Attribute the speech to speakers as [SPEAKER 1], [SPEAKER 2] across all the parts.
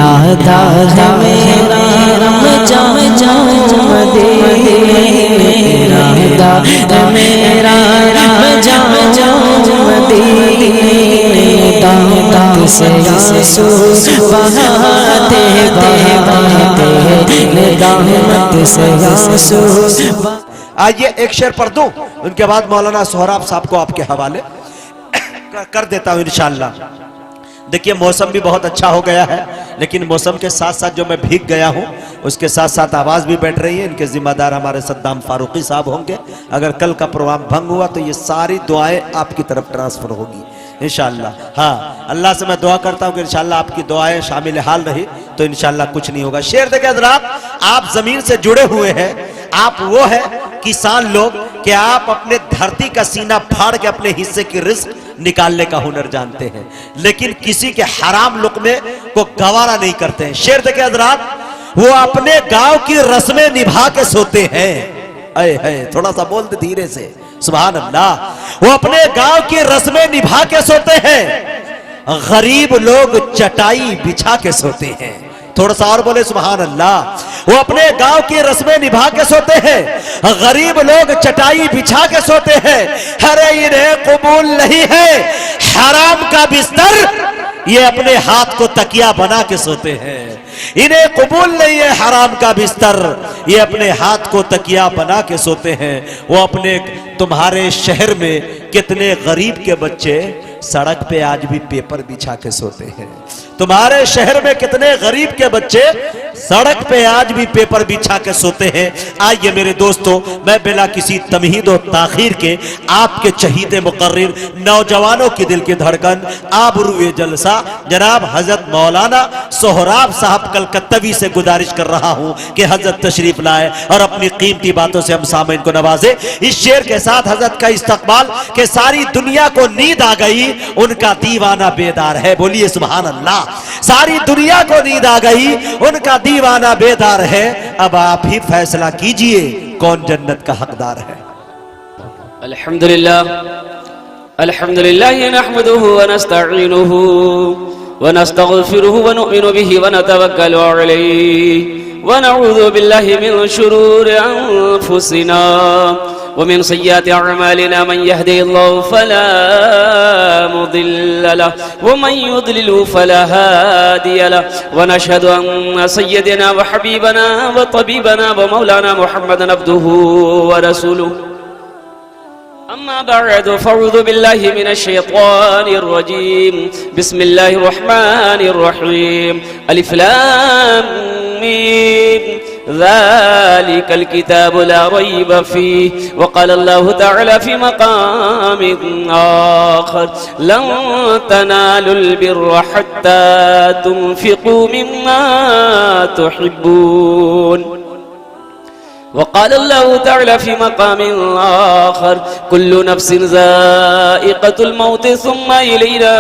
[SPEAKER 1] इरादा है मेरा रमजान जाऊं मदीने, इरादा है मेरा रमजान जाऊं मदीने, दामत से आंसू बहाते बहाते दामत से आंसू।
[SPEAKER 2] आइए एक शेर पढ़ दूं, उनके बाद मौलाना सोहराब साहब को आपके हवाले कर देता हूं इंशाअल्लाह। देखिए मौसम भी बहुत अच्छा हो गया है, लेकिन मौसम के साथ साथ जो मैं भीग गया हूं उसके साथ साथ आवाज भी बैठ रही है। इनके जिम्मेदार हमारे सद्दाम फारूकी साहब होंगे। अगर कल का प्रोग्राम भंग हुआ तो ये सारी दुआएं आपकी तरफ ट्रांसफर होगी इंशाअल्लाह। हाँ, अल्लाह से मैं दुआ करता हूं कि इंशाअल्लाह आपकी दुआएं शामिल हाल रही तो इंशाअल्लाह कुछ नहीं होगा। शेर देखे हज़रात, आप जमीन से जुड़े हुए हैं, आप वो है किसान लोग कि आप अपने धरती का सीना फाड़ के अपने हिस्से की रिस्क निकालने का हुनर जानते हैं, लेकिन किसी के हराम लुक़मे को गवारा नहीं करते हैं। शेर देखे हज़रात, वो अपने गांव की रस्में निभा के सोते हैं। है थोड़ा सा बोल दे धीरे से, सुभान अल्लाह। वो अपने गांव की रस्में निभा के सोते हैं, गरीब लोग चटाई बिछा के सोते हैं। थोड़ा सा और बोले सुभान अल्लाह। वो अपने गांव की रस्में निभा के सोते हैं, गरीब लोग चटाई बिछा के सोते हैं। अरे इन्हें कबूल नहीं है हराम का बिस्तर, ये अपने हाथ को तकिया बना के सोते हैं। इन्हें कबूल नहीं है हराम का बिस्तर, ये अपने हाथ को तकिया बना के सोते हैं। वो अपने तुम्हारे शहर में कितने गरीब के बच्चे सड़क पे आज भी पेपर बिछा के सोते हैं। तुम्हारे शहर में कितने गरीब के बच्चे सड़क पे आज भी पेपर बिछा के सोते हैं। आइए मेरे दोस्तों, मैं बिना किसी तमहीद और ताखीर के आपके चहीते मुकर्रिर नौजवानों की दिल की धड़कन आबरूए जलसा जनाब हजरत मौलाना सोहराब साहब कलकत्तवी से गुजारिश कर रहा हूं कि हजरत तशरीफ लाए और अपनी कीमती बातों से हम सामईन को नवाजे। इस शेर के साथ हजरत का इस्तकबाल कि सारी दुनिया को नींद आ गई, उनका दीवाना बेदार है। बोलिए सुभान अल्लाह। सारी दुनिया को नींद आ गई, उनका दीवाना बेदार है। अब आप ही फैसला कीजिए कौन जन्नत का हकदार है।
[SPEAKER 3] अल्हम्दुलिल्लाह अल्हम्दुलिल्लाह नहमदुहु व नस्तईनुहु व नस्तगफिरुहु व नुमिनु बिहि व नतवक्कलु अलैहि व नऊज़ु बिल्लाहि मिन शुरूरि अनफुसिना वमिन सय्यिआति अअमालिना मन यहदिहिल्लाहु फला मुदिल्ल लहु व मन युद्लिलहु फला हादिय लहु व नशहदु अन्न सय्यदना व हबीबना व तबीबना व मौलाना मुहम्मदन अब्दुहु व रसूलुहु। अम्मा बअद फअऊज़ु बिल्लाहि मिनश शैतानिर रजीम। बिस्मिल्लाहिर रहमानिर रहीम। अलिफ लाम मीम ज़ालिकल किताबु ला रैब फ़ीहि व क़ाल अल्लाहु तआला फ़ी मक़ामिन आख़र लन तनालुल बिर्रा हत्ता तुनफ़िक़ू मिम्मा तुहिब्बून। वक़ाल अल्लाहु तआला फ़ी मक़ामिन आख़र कुल्लु नफ़्सिन ज़ाइक़तुल मौत सुम्मा इलैना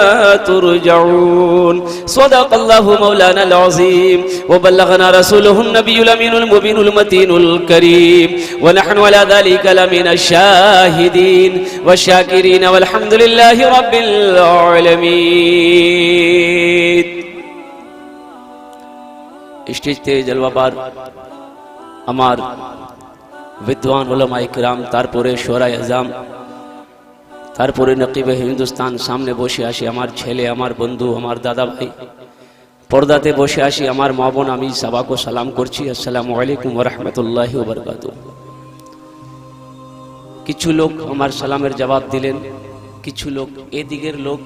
[SPEAKER 3] तुरजऊन। सदक़ल्लाहु मौलानल अज़ीम व बल्लगना रसूलुहुन नबियुल अमीनुल मुबीनुल मतीनुल करीम व नहनु अला ज़ालिका लमिनश शाहिदीन व शाकिरीन वल्हम्दुलिल्लाहि रब्बिल आलमीन। स्टेज ते जलवाबार আমার विद्वान उलमा इकराम, তারপরে শোরায়ে আজম, তারপরে নকিবে হিন্দুস্তান, সামনে বসে আসি আমার ছেলে, আমার বন্ধু, আমার দাদা ভাই, পর্দাতে বসে আসি আমার মা বোন, আমি সবাইকে সালাম করছি। আসসালামু আলাইকুম ওয়া রাহমাতুল্লাহি ওয়া বারাকাতুহু। কিছু লোক আমার সালামের জবাব দিলেন, কিছু লোক এদিকের লোক।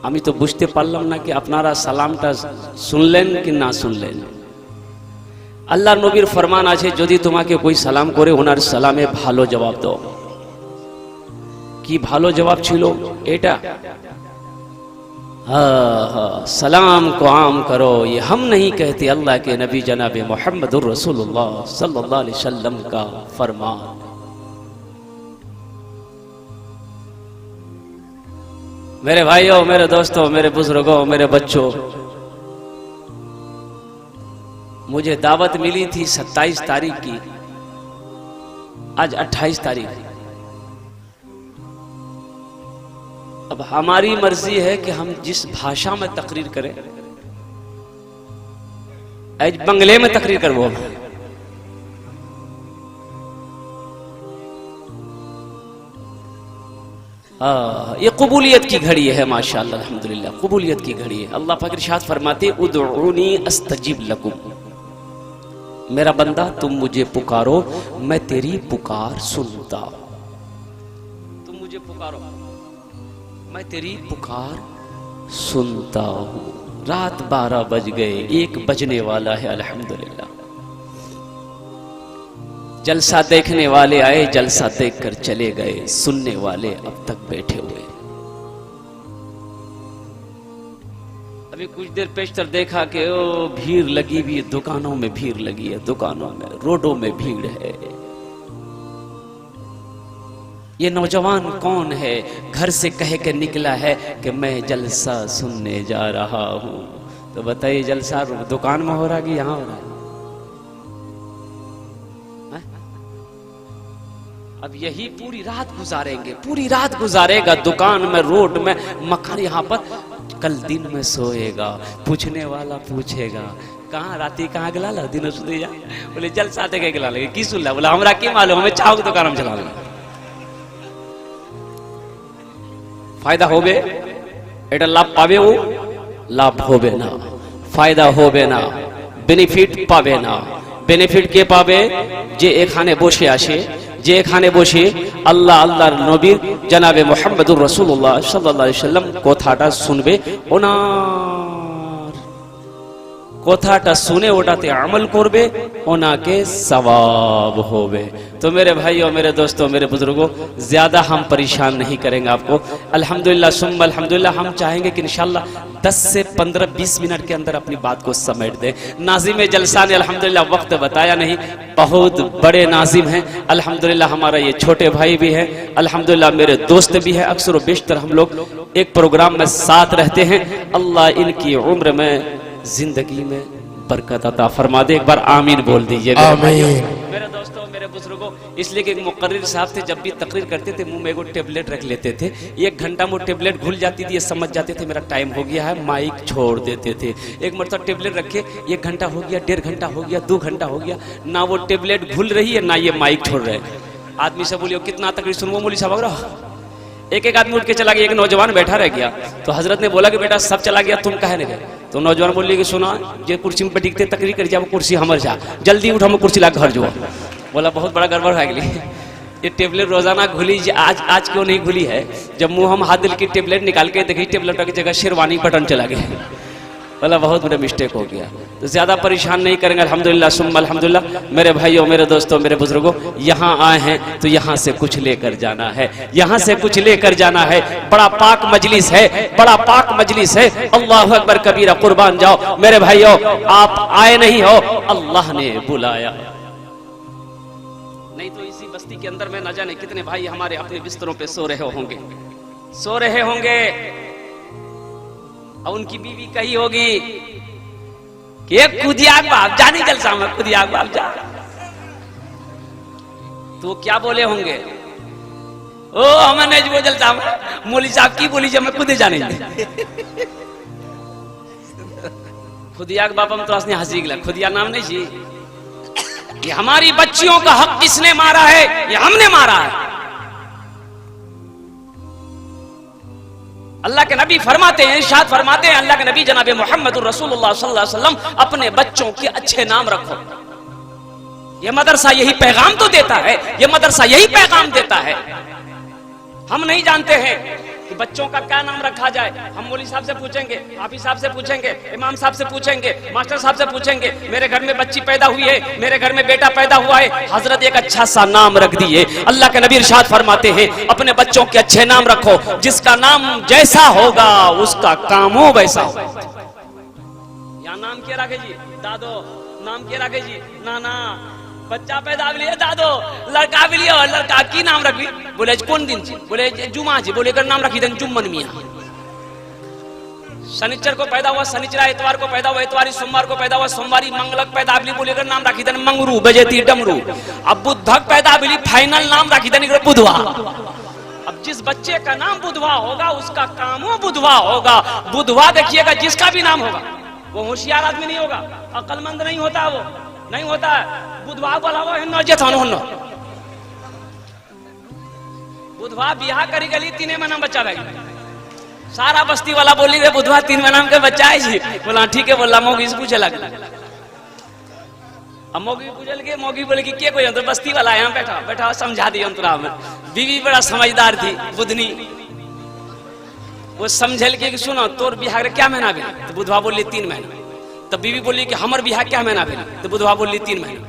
[SPEAKER 3] আমি তো বুঝতে পারলাম না কি আপনারা সালামটা শুনলেন কি না শুনলেন। আল্লাহর নবীর ফরমান আছে, যদি তোমাকে কোই সালাম করে ওনার সালামে ভালো জবাব দাও। কি ভালো জবাব ছিল এটা? सलाम को आम करो, ये हम नहीं कहते, अल्लाह के नबी जनाब मोहम्मदुर रसूलुल्लाह सल्लल्लाहु अलैहि वसल्लम का फरमान। मेरे भाइयों, मेरे दोस्तों, मेरे बुजुर्गों, मेरे बच्चों, मुझे दावत मिली थी 27 तारीख की, आज 28 तारीख। अब हमारी मर्जी है कि हम जिस भाषा में तकरीर करें आज बंगले में तकरीर करवो। ये कबूलियत की घड़ी है माशाअल्लाह अल्हम्दुलिल्लाह, कबूलियत की घड़ी है। अल्लाह पाक इरशाद फरमाते उदऊनी अस्तजिब लकुम, मेरा बंदा तुम मुझे पुकारो मैं तेरी पुकार सुनता हूं। तुम मुझे पुकारो मैं तेरी पुकार सुनता हूं। रात 12 बज गए, 1 बजने वाला है अल्हम्दुलिल्लाह। जलसा देखने वाले आए, जलसा देखकर चले गए, सुनने वाले अब तक बैठे हुए। अभी कुछ देर पेशतर देखा कि ओ भीड़ लगी हुई है, दुकानों में भीड़ लगी है, दुकानों में, रोडों में भीड़ है। ये नौजवान कौन है? घर से कह के निकला है कि मैं जलसा सुनने जा रहा हूं। तो बताइए जलसा दुकान में हो रहा कि यहां हो रहा है? अब यही पूरी रात गुजारेंगे, पूरी रात गुजारेगा दुकान में, रोड में, मकान, यहाँ पर। कल दिन में सोएगा, पूछने वाला पूछेगा कहाँ राती कहाँ गला ला दिन सुधे जा, बोले जलसा देखे गला लगे की सुन ला, बोला हमरा की मालूम, हमें चाव की दुकान में चला लगा। फायदा होबे एटा लाभ पावे, वो लाभ होबे ना, फायदा होबे ना, बेनिफिट पावे ना। बेनिफिट के पावे जे एखाने बসे आसे, जे एखाने बসे আল্লাহ আল্লাহর নবীর জনাবে মুহাম্মদুর রাসূলুল্লাহ সাল্লাল্লাহু আলাইহি সাল্লাম কথাটা শুনবে, ওনার কথাটা শুনে ওটাতে আমল করবে, ওনাকে সওয়াব হবে। तो मेरे भाइयों, मेरे दोस्तों, मेरे बुजुर्गों, ज्यादा हम परेशान नहीं करेंगे आपको। अल्हम्दुलिल्लाह सुम्मा अल्हम्दुलिल्लाह, हम चाहेंगे कि इंशाल्लाह 10 से 15-20 मिनट के अंदर अपनी बात को समेट दें। नाजिम जलसा ने अल्हम्दुलिल्लाह वक्त बताया नहीं, बहुत बड़े नाजिम हैं अल्हम्दुलिल्लाह। हमारा ये छोटे भाई भी हैं अल्हम्दुलिल्लाह, मेरे दोस्त भी हैं। अक्सर व बेशतर हम लोग एक प्रोग्राम में साथ रहते हैं। अल्लाह इनकी उम्र में, जिंदगी में बरकत अता फरमा दे। एक बार आमीन बोल दीजिए मेरे दोस्तों, मेरे बुजुर्गों। इसलिए कि एक मुकर्रिर साहब थे, जब भी तकरीर करते थे मुंह में एगो टेबलेट रख लेते थे। 1 घंटा में टेबलेट घुल जाती थी, ये समझ जाते थे मेरा टाइम हो गया है, माइक छोड़ देते थे। एक मरतबा टेबलेट रखे, 1 घंटा हो गया, 1.5 घंटा हो गया, 2 घंटा हो गया, ना वो टेबलेट घुल रही है ना ये माइक छोड़ रहे। आदमी से बोलियो कितना तकरीर सुनवो, मौलवी साहब रहा। एक आदमी उठ के चला गया, एक नौजवान बैठा रह गया। तो हजरत ने बोला कि बेटा सब चला गया, तुम कहे नहीं गए? तो नौजवान बोलिए कि सुना, जो कुर्सी में बैठते तकरीर कर जा, वो कुर्सी हमर जा, जल्दी उठा, मैं कुर्सी ला घर जो। बोला बहुत बड़ा गड़बड़ है गई, ये टेबलेट रोजाना घुली, आज क्यों नहीं घुली है? जब मुंह हम हाथ दिल की टेबलेट निकाल के देखी, टेबलेट की जगह शेरवानी बटन चला गया। बोला बहुत बड़ा मिस्टेक हो गया। तो ज्यादा परेशान नहीं करेंगे अल्हम्दुलिल्लाह सुम्मा अल्हम्दुलिल्लाह। मेरे भाइयों, मेरे दोस्तों, मेरे बुजुर्गों, यहाँ आए हैं तो यहाँ से कुछ लेकर जाना है, यहाँ से कुछ लेकर जाना है। बड़ा पाक मजलिस है, बड़ा पाक मजलिस है। अल्लाहु अकबर कबीरा, कुर्बान जाओ मेरे भाइयों। आप आए नहीं हो, अल्लाह ने बुलाया। नहीं तो इसी बस्ती के अंदर में न जाने कितने भाई हमारे अपने बिस्तरों पे सो रहे होंगे, सो रहे होंगे। और उनकी बीवी कही होगी कि खुदियाक बाप जानी जलसा में, खुदियाक बाप जा। तो क्या बोले होंगे? ओ हमें नहीं वो जलसा में, मौलवी साहब की बोली जब मैं खुद जाने खुदियाक बाप हम तो असने हंसी गला, खुदिया नाम नहीं जी। ये हमारी बच्चियों का हक किसने मारा है? ये हमने मारा है। अल्लाह के नबी फरमाते हैं, इरशाद फरमाते हैं अल्लाह के नबी जनाबे मुहम्मदुर रसूलुल्लाह सल्लल्लाहु अलैहि वसल्लम, अपने बच्चों के अच्छे नाम रखो। ये मदरसा यही पैगाम तो देता है, ये मदरसा यही पैगाम देता है। हम नहीं जानते हैं कि बच्चों का क्या नाम रखा जाए। हम मौलवी साहब से पूछेंगे, हाफिज साहब से पूछेंगे, इमाम साहब से पूछेंगे, मास्टर साहब से पूछेंगे। मेरे घर में बच्ची पैदा हुई है, मेरे घर में बेटा पैदा हुआ है, हजरत एक अच्छा सा नाम रख दिए। अल्लाह के नबी इरशाद फरमाते हैं अपने बच्चों के अच्छे नाम रखो, जिसका नाम जैसा होगा उसका काम हो वैसा हो। यहाँ नाम क्या रखे जी? दादो। नाम क्या रखे जी? नाना। बच्चा पैदा भी लिया दादो, लड़का भी लिया, लड़का की नाम रख ली। बोले कौन दिन जी? बोले जुमा जी। बोले कर नाम रखी दें जुम्मन मियां। शनिचर को पैदा हुआ शनिचरा, इतवार को पैदा हुआ इतवारी, सोमवार को पैदा हुआ सोमवारी, मंगलक पैदा भी बोले कर नाम रखी दें मंगरू, बजेती डमरू। अब बुधक पैदा भी फाइनल नाम रखी दें बुधवा। अब जिस बच्चे का नाम बुधवा होगा उसका काम हो बुधवा होगा। बुधवा देखिएगा जिसका भी नाम होगा वो होशियार आदमी नहीं होगा, अक्लमंद नहीं होता, वो नहीं होता है। बुधवार बोला वो हिन्नो जे थानो हन्नो बुधवार बिहार करी गली 3 महीना बच्चा रह गया। सारा बस्ती वाला बोली रे बुधवार 3 महीना के बच्चा है जी। बोला ठीक है, बोला मोगी से पूछे लगा। अब मोगी पूछल के मोगी बोले कि के कोई तो बस्ती वाला यहाँ बैठा बैठा समझा दी अंतरा में। बीवी बड़ा समझदार थी बुधनी, वो समझल के कि सुनो तोर बिहार क्या महीना भी, तो बुधवा बोली 3 महीना। तब बीवी बोली कि हमर बिहार क्या महीना भी, तो बुधवा बोली 3 महीना।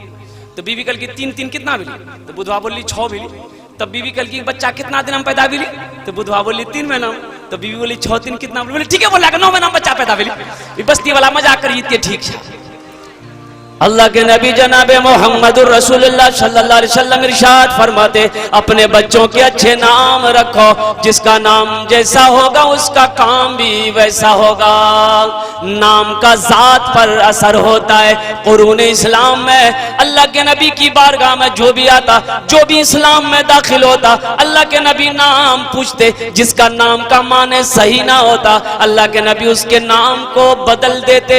[SPEAKER 3] तो बीवी कल की 3 कितना मिली, तो बुधवा बोली 6 मिली। तब बीवी कल की बच्चा कितना दिन में पैदा मिली, तो बुधवा बोली 3 महीना। तो बीवी बोली 6 दिन कितना बोली, ठीक है बोला 9 महीना बच्चा पैदा मिली। बस्ती वाला मजाक करिए ठीक है। अल्लाह के नबी जनाबे मोहम्मद रसूलुल्लाह सल्लल्लाहु अलैहि वसल्लम इरशाद फरमाते, अपने बच्चों के अच्छे नाम रखो, जिसका नाम जैसा होगा उसका काम भी वैसा होगा। नाम का जात पर असर होता है। कुरान इस्लाम में अल्लाह के नबी की बारगाह में जो भी आता, जो भी इस्लाम में दाखिल होता, अल्लाह के नबी नाम पूछते। जिसका नाम का माने सही ना होता, अल्लाह के नबी उसके नाम को बदल देते,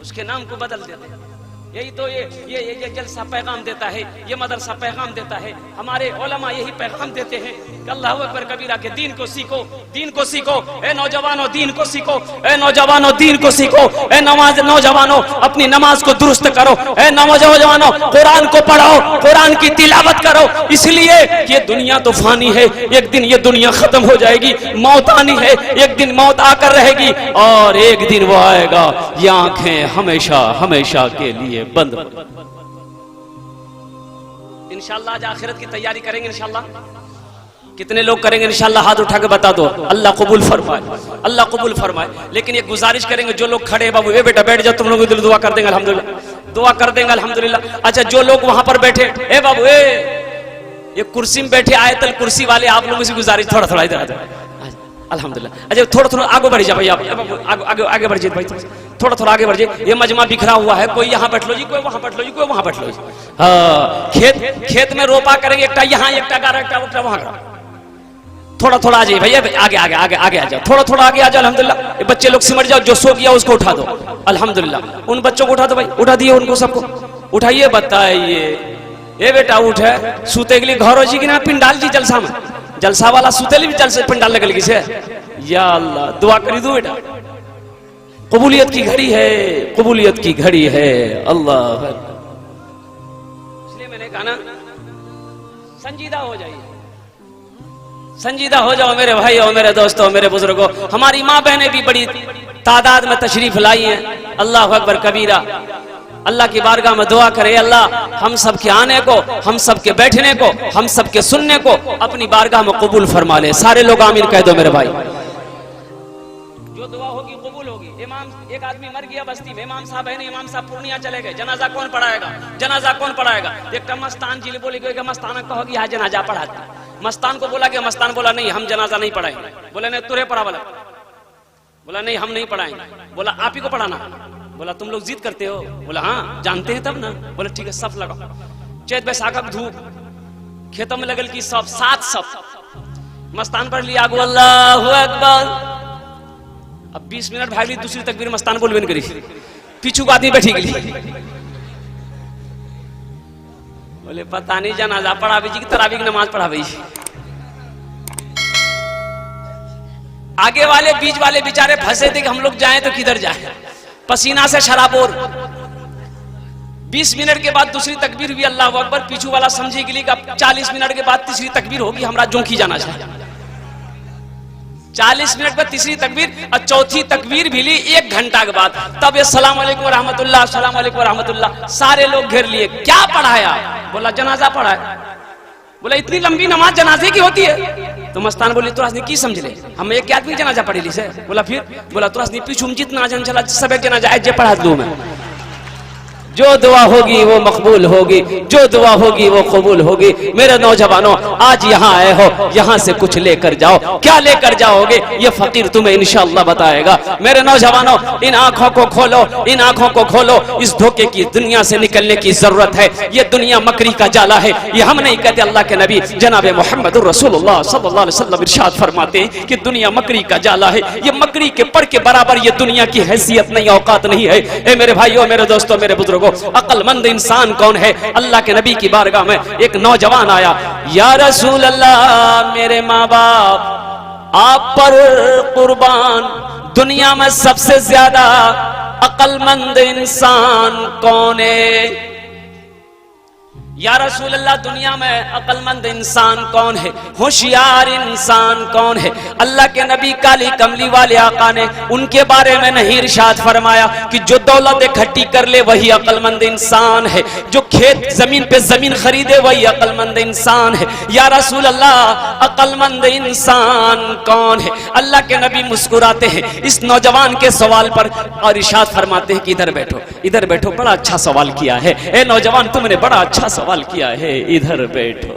[SPEAKER 3] उसके नाम को बदल देते। यही तो ये जलसा पैगाम देता है, ये मदरसा पैगाम देता है। हमारे उलमा यही पैगाम देते हैं कि अल्लाह अकबर कबीरा के दीन को सीखो, दीन को सीखो। ए नौजवानों दीन को सीखो, ए नौजवानों दीन को सीखो। ए नौजवानों अपनी नमाज को दुरुस्त करो। ए नौजवानों कुरान को पढ़ो, कुरान की तिलावत करो। इसलिए ये दुनिया तो फानी है, एक दिन ये दुनिया खत्म हो जाएगी। मौत आनी है, एक दिन मौत आकर रहेगी और एक दिन वो आएगा, ये आंखें हमेशा हमेशा के लिए बंद। इंशाअल्लाह आज आखिरत की तैयारी करेंगे इंशाअल्लाह। कितने लोग करेंगे इंशाअल्लाह? हाथ उठा के बता दो। अल्लाह कबूल फरमाए, अल्लाह कबूल फरमाए। लेकिन ये गुजारिश करेंगे जो लोग खड़े, बाबू ए बेटा बैठ जाओ, तुम लोग दिल दुआ कर देंगे अल्हम्दुलिल्लाह, दुआ कर देंगे अल्हम्दुलिल्लाह। अच्छा जो लोग वहां पर बैठे, ए बाबू ये कुर्सी में बैठे आयतल कुर्सी वाले, आप लोगों से गुजारिश थोड़ा थोड़ा इधर आ जाओ अल्हम्दुलिल्लाह। अच्छा थोड़ा थोड़ा आगे बढ़ जा भाई, आप आगे बढ़ जाइए भाई, थोड़ा थोड़ा आगे बढ़ जाइए। ये मजमा बिखरा हुआ है, कोई यहाँ बैठ लो जी, कोई वहां बैठ लो जी, कोई वहां बैठ लो जी। हाँ, खेत में रोपा करेंगे, एकटा यहाँ एकटा गारा एकटा वहां। थोड़ा थोड़ा आ जाइए भैया, आगे आगे आगे आगे आ जाओ, थोड़ा थोड़ा आगे आ जाओ अल्हम्दुलिल्लाह। ये बच्चे लोग सिमट जाओ, जो सो गया उसको उठा दो अल्हम्दुलिल्लाह। उन बच्चों को उठा दो भाई, उठा दिए उनको, सबको उठाइए। बताइए ये बेटा उठ है, सूते के लिए घर हो जी कि ना पिंडाल जी जलसा में, जलसा वाला सूते भी जलसे पिंडाल लगल किसे। या अल्लाह दुआ करी दो बेटा, कबूलियत की घड़ी है, कबूलियत की घड़ी है। अल्लाह इसलिए मैंने कहा ना, संजीदा हो जाइए, संजीदा हो जाओ मेरे भाई और मेरे दोस्तों, मेरे बुजुर्गों। हमारी माँ बहनें भी बड़ी तादाद में तशरीफ लाई हैं। अल्लाह अकबर कबीरा। अल्लाह की बारगाह में दुआ करे, अल्लाह हम सब के आने को, हम सब के बैठने को, हम सब के सुनने को अपनी बारगाह में कबूल फरमा ले। सारे लोग आमीन कह दो मेरे भाई। जो दुआ होगी कबूल होगी। इमाम, एक आदमी मर गया बस्ती में, इमाम साहब है नहीं, इमाम साहब पूर्णिया चले गए, जनाजा कौन पढ़ाएगा, जनाजा कौन पढ़ाएगा। एक मस्तान जी बोली गई, मस्ताना कहोगी यहाँ जनाजा पढ़ाती। मस्तान को बोला गया, मस्तान बोला नहीं हम जनाजा नहीं पढ़ाएंगे। बोले नहीं तुरे पढ़ा वाला, बोला नहीं हम नहीं पढ़ाएंगे। बोला आप ही को पढ़ाना। बोला तुम लोग जिद करते हो। बोला हाँ जानते हैं तब ना। बोला ठीक है सब लगाओ। चैत बैसाख धूप, खेतों में लगल की सब 7 सब मस्तान पढ़ लिया, आगू अल्लाहु अकबर। अब 20 मिनट भाग ली, दूसरी तकबीर मस्तान बोलबे नहीं करी, पीछू को आदमी बैठी गई। बोले पता नहीं जनाजा पढ़ावी जी की तरावी की नमाज पढ़ावी। आगे वाले बीच वाले बेचारे फंसे थे कि हम लोग जाएं तो किधर जाएं, पसीना से शराबोर। 20 मिनट के बाद दूसरी तकबीर हुई अल्लाह अकबर। पीछू वाला समझी के लिए 40 मिनट के बाद तीसरी तकबीर होगी, हमरा जोंकी जाना चाहिए। 40 मिनट पर तीसरी तकबीर और चौथी तकबीर भी ली 1 घंटा के बाद। तब ये सलाम अलैकुम रहमतुल्लाह, सलाम अलैकुम रहमतुल्लाह। सारे लोग घेर लिए, क्या पढ़ाया? बोला जनाजा पढ़ाया। बोला इतनी लंबी नमाज जनाजे की होती है? तो मस्तान बोली तुरासनी की समझ ले, हम एक आदमी जनाजा पढ़ी ली से। बोला फिर? बोला तुरासनी पीछू में जितना जन चला सब एक जनाजा जे पढ़ा दू मैं। जो दुआ होगी वो मकबूल होगी, जो दुआ होगी वो कबूल होगी। मेरे नौजवानों, आज यहाँ आए हो, यहाँ से कुछ लेकर जाओ। क्या लेकर जाओगे ये फकीर तुम्हें इंशाअल्लाह बताएगा। मेरे नौजवानों, इन आंखों को खोलो, इन आंखों को खोलो। इस धोखे की दुनिया से निकलने की जरूरत है। ये दुनिया मकरी का जाला है। ये हम नहीं कहते, अल्लाह के नबी जनाब मोहम्मद रसूलुल्लाह सल्लल्लाहु अलैहि वसल्लम इरशाद फरमाते हैं कि दुनिया मकरी का जाला है। ये मकरी के पर के बराबर ये दुनिया की हैसियत नहीं, औकात नहीं है। ए मेरे भाइयों, मेरे दोस्तों, मेरे बुजुर्गों, अक्लमंद इंसान कौन है? अल्लाह के नबी की बारगाह में एक नौजवान आया, या रसूल अल्लाह, मेरे माँ बाप आप पर कुर्बान, दुनिया में सबसे ज्यादा अक्लमंद इंसान कौन है? या रसूल अल्लाह, दुनिया में अक्लमंद इंसान कौन है? होशियार इंसान कौन है? अल्लाह के नबी काली कमली वाले आका ने उनके बारे में नहीं इरशाद फरमाया कि जो दौलत इकट्ठी कर ले वही अक्लमंद इंसान है, जो खेत जमीन पे जमीन खरीदे वही अक्लमंद इंसान है। या रसूल अल्लाह, अक्लमंद इंसान कौन है? अल्लाह के नबी मुस्कुराते हैं इस नौजवान के सवाल पर और इरशाद फरमाते हैं कि इधर बैठो, इधर बैठो, बड़ा अच्छा सवाल किया है। ए नौजवान, तुमने बड़ा अच्छा सवाल किया है, इधर बैठो।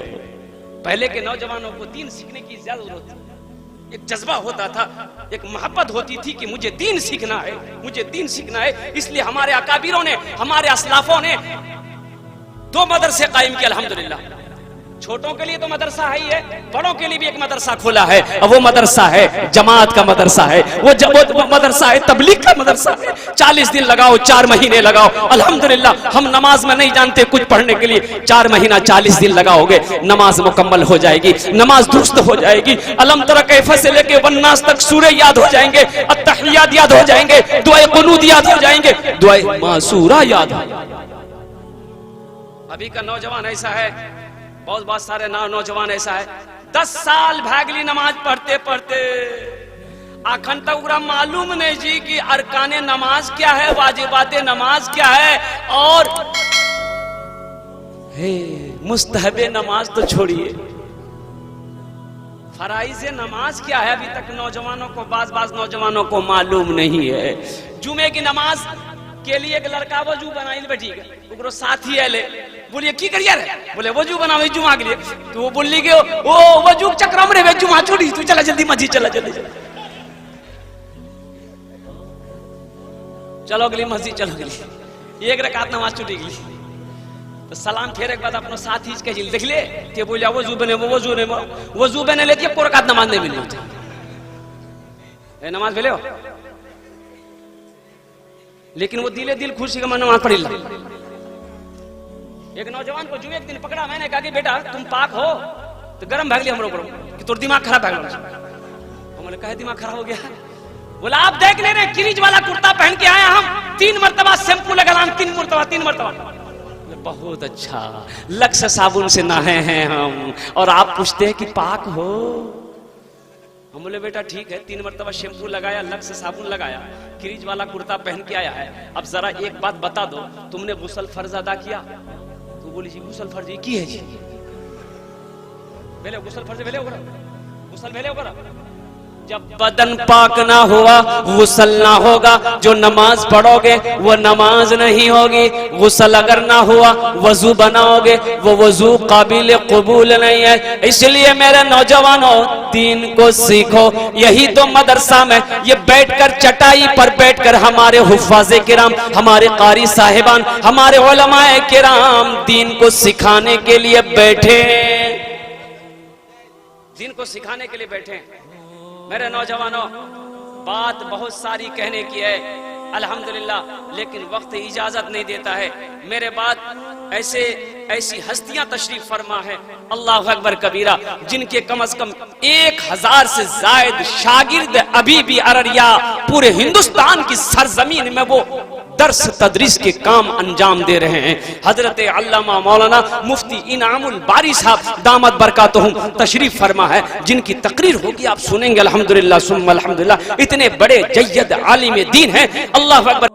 [SPEAKER 3] पहले के नौजवानों को दीन सीखने की जरूरत थी। एक जज्बा होता था, एक मोहब्बत होती थी कि मुझे दीन सीखना है, मुझे दीन सीखना है। इसलिए हमारे अकाबिरों ने, हमारे असलाफों ने 2 मदरसे कायम किए अल्हम्दुलिल्लाह। छोटों के लिए तो मदरसा है ही है, बड़ों के लिए भी एक मदरसा खोला है। और वो मदरसा है जमात का मदरसा है, वो मदरसा है तबलीग का मदरसा है। 40 दिन लगाओ, 4 महीने लगाओ, अल्हम्दुलिल्लाह। हम नमाज में नहीं जानते कुछ पढ़ने के लिए, 4 महीना 40 दिन लगाओगे, नमाज मुकम्मल हो जाएगी, नमाज दुरुस्त हो जाएगी। अलम तरा कैफा से लेके वन्नास तक सूरे याद हो जाएंगे, अत्तहियात याद हो जाएंगे, दुआए कुनूत याद हो जाएंगे, दुआए मासूरा याद हो जाएंगे। अभी का नौजवान ऐसा है, बहुत सारे नौजवान ऐसा है, 10 साल भागली नमाज पढ़ते पढ़ते आखन तक उरा मालूम नहीं जी कि अरकाने नमाज क्या है, वाजिबाते नमाज क्या है, और मुस्तहबे नमाज तो छोड़िए, फराइज़े नमाज क्या है अभी तक नौजवानों को, बाज नौजवानों को मालूम नहीं है। जुमे की नमाज के लिए एक लड़का वजू बनाई बैठी गए, साथी है ले, बोलिए की करिए रे? बोले वजू बनावे जुमा के लिए। तो वो बोली के ओ वजू चक्र में रे जुमा छोड़ी, तू चला जल्दी मस्जिद चला, जल्दी चलो गली मस्जिद चलो गली। एक रकात नमाज छूटी गई तो सलाम फेरे के बाद अपना साथी के जिल देख ले के बोलिया वजू बने, वो वजू बने लेती है, को रकात नमाज नहीं मिली होती है। नमाज भेले हो, लेकिन वो दिले दिल खुशी का मन नमाज पढ़ी ला। एक नौजवान को जो एक दिन पकड़ा, मैंने कहा कि बेटा तुम पाक हो? तो गरम भाग लिया हम लोग कि तोर दिमाग खराब भाग गया। हमने कहा दिमाग खराब हो गया? बोला आप देख ले रहे किरीज वाला कुर्ता पहन के आया, हम 3 मरतबा शैम्पू लगा, 3 मरतबा। बहुत अच्छा, लक्स साबुन से नहाए हैं हम, और आप पूछते हैं कि पाक हो? हम बोले बेटा ठीक है, 3 मरतबा शैम्पू लगाया, लक्स साबुन लगाया, किरीज वाला कुर्ता पहन के आया है। अब जरा एक बात बता दो, तुमने गुस्ल फर्ज अदा किया? तो बोली जी गुस्ल फर्ज की है जी, पहले गुस्ल फर्ज पहले होगा, गुस्ल पहले होगा। जब बदन पाक ना हुआ गुस्ल ना होगा, जो नमाज पढ़ोगे वो नमाज नहीं होगी। गुस्ल अगर ना हुआ वजू बनाओगे वो वजू काबिल कबूल नहीं है। इसलिए मेरे नौजवानों दीन को सीखो। यही तो मदरसा में ये बैठकर चटाई पर बैठकर हमारे हुफ़ाज़े किराम, हमारे कारी साहिबान, हमारे उलमाए किराम दीन को सिखाने के लिए बैठे, दीन को सिखाने के लिए बैठे। मेरे नौजवानों बात बहुत सारी कहने की है अल्हम्दुलिल्लाह, लेकिन वक्त इजाजत नहीं देता है। मेरे बाद ऐसी हस्तियां तशरीफ फरमा है, अल्लाह अकबर कबीरा, जिनके कम से कम 1000 से जायद शागिर्द अभी भी अररिया पूरे हिंदुस्तान की सरजमीन में वो दर्स तदरीस के काम अंजाम दे रहे हैं। हजरत अल्लामा मौलाना मुफ्ती इनामुल बारी साहब दामत बरकातुहुम तशरीफ फरमा है, जिनकी तकरीर होगी आप सुनेंगे अल्हम्दुलिल्लाह सुम्मा अल्हम्दुलिल्लाह। इतने बड़े जय्यद आलिम दीन हैं, अल्लाह अकबर।